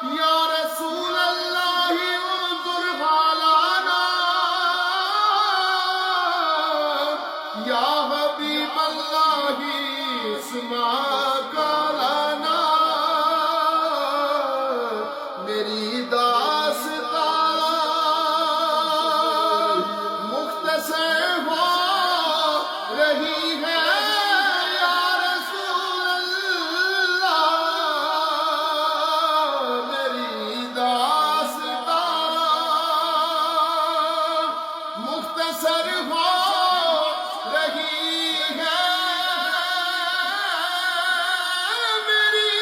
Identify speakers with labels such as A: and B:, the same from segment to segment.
A: یا رسول اللہ انظر حالنا یا حبیب اللہ اسمع قالنا میری داستان مختصر ہو رہی ہے یا رسول اللہ میری داستان مختصر ہو رہی ہے میری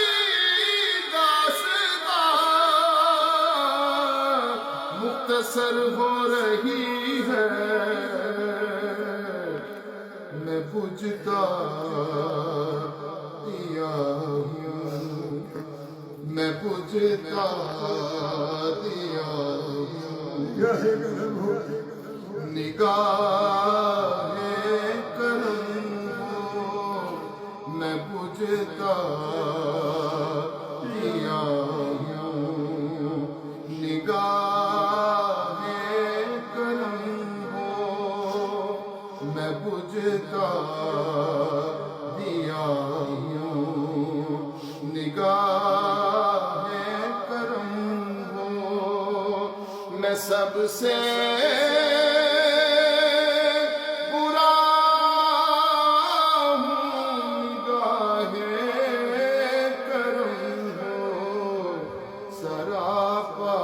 A: داستان مختصر ہو رہی ہے میں بجھتا دیا ہوں میں بجھتا دیا ہوں نگاہ کرم ہو میں بجھتا دیا ہوں نگاہ کرم ہو میں بجھتا دیا ہوں نگاہ کرم ہو میں سب سے برا ہوں نگاہ کرم ہو سراپا